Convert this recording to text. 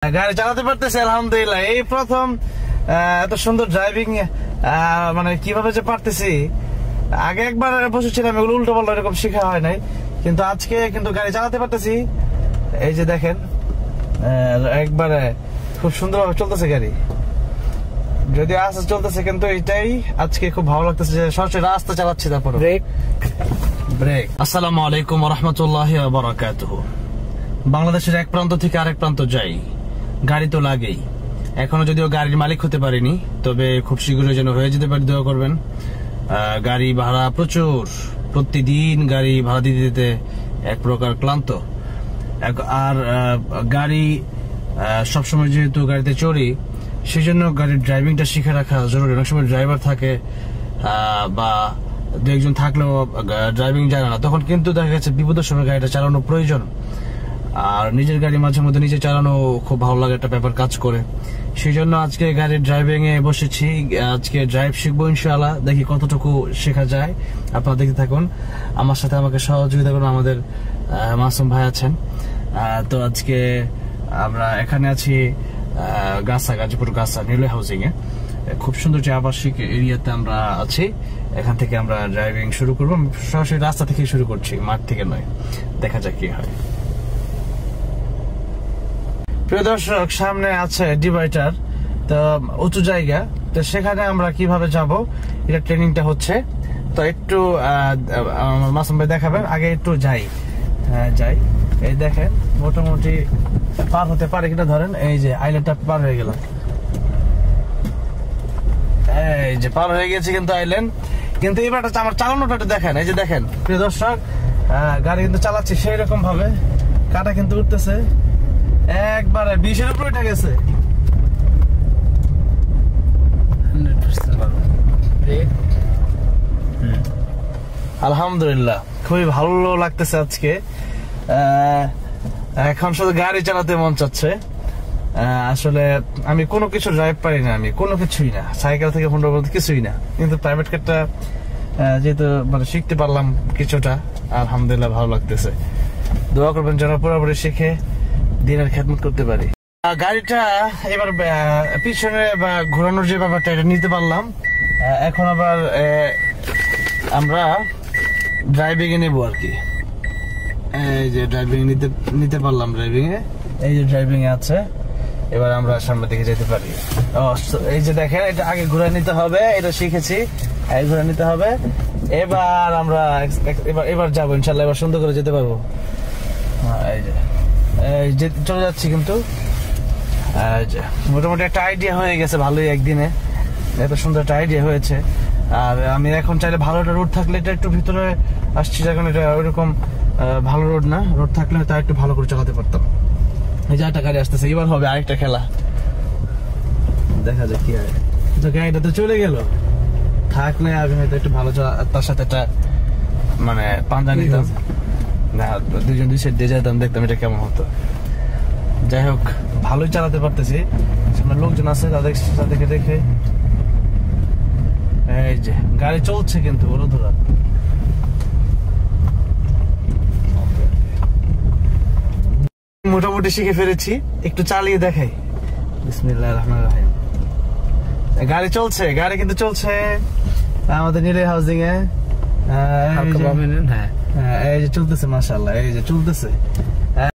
গাড়ি চালাতে পারতেছে আলহামদুলিল্লাহ। এই প্রথম এত সুন্দর ড্রাইভিং মানে কিভাবে যে পারতেছি। আগে একবার বসেছিলাম, এগুলো উল্টো পাল্টা এরকম শেখা হয় নাই, কিন্তু আজকে কিন্তু গাড়ি চালাতে পারতেছি। এই যে দেখেন একবারে খুব সুন্দরভাবে চলতেছে গাড়ি, যদি আস্তে চলতেছে, কিন্তু এটাই আজকে খুব ভালো লাগতেছে যে সরাসরি রাস্তা চালাচ্ছি। তারপর ব্রেক। আসসালামু আলাইকুম ওয়া রাহমাতুল্লাহি ওয়া বারাকাতুহু। বাংলাদেশের এক প্রান্ত থেকে আরেক প্রান্ত যাই, গাড়ি তো লাগেই। এখনো যদিও গাড়ির মালিক হতে পারিনি, তবে খুব শীঘ্রই যেন হয়ে যেতে পারি, দোয়া করবেন। গাড়ি ভাড়া প্রচুর, প্রতিদিন গাড়ি ভাড়া দিতে দিতে এক প্রকার ক্লান্ত। আর গাড়ি সবসময় যেহেতু গাড়িতে চড়ি, সেই জন্য গাড়ির ড্রাইভিংটা শিখে রাখা জরুরি। অনেক সময় ড্রাইভার থাকে বা দু একজন থাকলেও ড্রাইভিং জানে না, তখন কিন্তু দেখা গেছে বিপদের সময় গাড়িটা চালানো প্রয়োজন। আর নিজের গাড়ি মাঝে মধ্যে নিজে চালানো খুব ভালো লাগে, একটা ব্যাপার কাজ করে। সেই জন্য আজকে গাড়ির ড্রাইভিং এ বসেছি। আজকে ড্রাইভ শিখবো ইনশাআল্লাহ, দেখি কতটুকু শেখা যায়। আপনারা দেখতে থাকুন, আমার সাথে আমাকে সহযোগিতা করুন। আমাদের মাসুম ভাই আছেন। তো আজকে আমরা এখানে আছি গাজীপুর গাছা নিউলি হাউজিং এ। খুব সুন্দর যে আবাসিক এরিয়াতে আমরা আছি। এখান থেকে আমরা ড্রাইভিং শুরু করবো। সরাসরি রাস্তা থেকে শুরু করছি, মাঠ থেকে নয়। দেখা যাক কি হয়। প্রিয় দর্শক, সামনে আছে ডিভাইডার, তো উঁচু জায়গা, তো সেখানে আমরা কিভাবে যাব এটা ট্রেনিংটা হচ্ছে। তো একটু মাসুম ভাই দেখাবেন, আগে একটু যাই। যাই, এই দেখেন মোটামুটি পার হতে পারে কিনা। ধরেন এই যে আইল্যান্ডটা পার হয়ে গেল, এই যে পার হয়ে গেছে কিন্তু আইল্যান্ড। কিন্তু এবার আমার চালানোটা দেখেন, এই যে দেখেন প্রিয় দর্শক, গাড়ি কিন্তু চালাচ্ছি সেই রকম ভাবে, কাটা কিন্তু উঠতেছে একবারে 20-এর উপরে উঠে গেছে। আলহামদুলিল্লাহ খুবই ভালো লাগতেছে আজকে। এখন শুধু গাড়ি চালাতে মন চাচ্ছে। আসলে আমি কোনো কিছু ড্রাইভ পারি না, আমি কোনো কিছুই না, সাইকেল থেকে হোন্ডা পর্যন্ত কিছুই না। কিন্তু প্রাইভেট কারটা যেহেতু মানে শিখতে পারলাম কিছুটা, আলহামদুলিল্লাহ ভালো লাগতেছে। দোয়া করবেন যেন পুরোপুরি শিখে দিনের খেদমত করতে পারি। গাড়িটা এবার পিছনে বা ঘোরানোর যে ব্যাপারটা, এটা নিতে পারলাম। এখন আবার আমরা ড্রাইভিং এ নেবো আর কি। এই যে ড্রাইভিং নিতে পারলাম, ড্রাইভিং এ এই যে ড্রাইভিং এ আছে। এবার আমরা সামনে দিকে যেতে পারি। এই যে দেখেন, এটা আগে ঘুরে নিতে হবে, এটা শিখেছি, আগে ঘুরে নিতে হবে। এবার আমরা এবার যাবো ইনশাল্লাহ, এবার সুন্দর করে যেতে পারবো। এই যে চলে যাচ্ছি, কিন্তু মোটামুটি একটা আইডিয়া হয়ে গেছে ভালোই, একদিনে এত সুন্দর একটা আইডিয়া হয়েছে। আর আমি এখন চাইলে ভালো একটা রোড থাকলে, এটা একটু ভিতরে আসছি যখন, এটা ওইরকম ভালো রোড না, রোড থাকলে তা একটু ভালো করে চালাতে পারতাম। এই যে একটা গাড়ি আসতেছে, এবার হবে আরেকটা খেলা, দেখা যাক কি হয়। তো গাড়িটা তো চলে গেল, থাকলে আমি হয়তো একটু ভালো তার সাথে একটা মানে পাঞ্জা নিতাম না, দুজন দুই সাইড দিয়ে যেতাম, দেখতাম এটা কেমন হতো। যাই হোক, ভালোই চালাতে পারতেছি। সামনে লোকজন আছে, তাদেরকে দেখে এই যে গাড়ি চলছে কিন্তু ওরা ধরা। মোটামুটি শিখে ফেলেছি, একটু চালিয়ে দেখাই। বিসমিল্লাহির রহমানির রহিম। গাড়ি চলছে, গাড়ি কিন্তু চলছে আমাদের নিউলি হাউজিং এ। এই যে চলতেছে, মাশাআল্লাহ, এই যে চলতেছে।